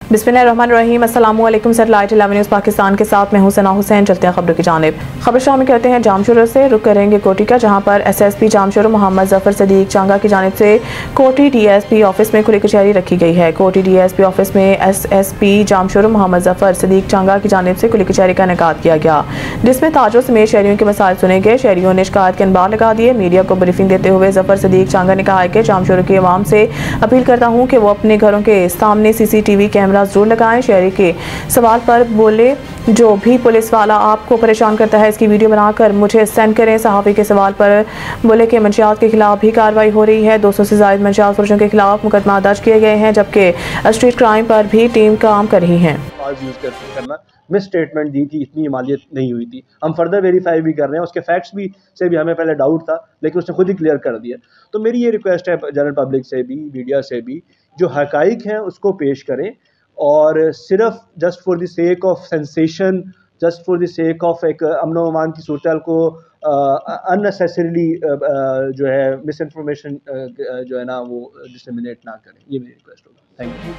बिस्मिल्लाहिर्रहमानिर्रहीम। अस्सलामुअलैकुम। Satellite 11 news Pakistan के साथ मैं हूं सना हुसैन। चलते हैं खबरों की जानिब। खबर शामिल करते हैं जामशोरो से। रुक करेंगे कोटी का, जहां पर एसएसपी जामशोरो मोहम्मद जफर सदीक चांगा की जानिब से कोटी डीएसपी ऑफिस में खुली कचहरी रखी गई है। कोटी डीएसपी ऑफिस में एसएसपी जामशोरो मोहम्मद जफर सदीक चांगा की जानिब से खुली कचहरी का इनेकाद किया गया, जिसमें ताजरों समेत शहरियों के मसाइल सुने गए। शहरियों ने शिकायत के अनबार लगा दिए। मीडिया को ब्रीफिंग देते हुए जफर सदीक चांगा ने कहा कि जामशोरो की आवाम से अपील करता हूँ कि वो अपने घरों के सामने CCTV कैमरा जरूर लगाएं। शहरी के सवाल पर बोले, जो भी पुलिस वाला आपको परेशान करता है इसकी वीडियो बनाकर मुझे सेंड करें। सहाफ़ी के सवाल पर बोले कि मंशियात के खिलाफ भी कार्रवाई हो रही है। 200 से ज़ायद मंशियात फरोशों के खिलाफ मुकदमा दर्ज किए गए हैं, जबकि स्ट्रीट क्राइम पर भी टीम काम कर रही है। मिस स्टेटमेंट दी थी, इतनी मालियत नहीं हुई थी। हम फर्दर वेरीफाई भी कर रहे हैं, उसके फैक्ट्स भी से भी हमें पहले डाउट था, लेकिन उसने खुद ही क्लियर कर दिया। तो मेरी ये रिक्वेस्ट है जनरल पब्लिक से भी, मीडिया से भी, जो हकाइक हैं उसको पेश करें, और सिर्फ just for the sake of sensation, just for the sake of एक अमन व अमान की सूरत को अननेसेसरीली जो है मिस इन्फॉर्मेशन जो है ना वो डिसमिनेट ना करें। ये मेरी रिक्वेस्ट होगा। Thank you.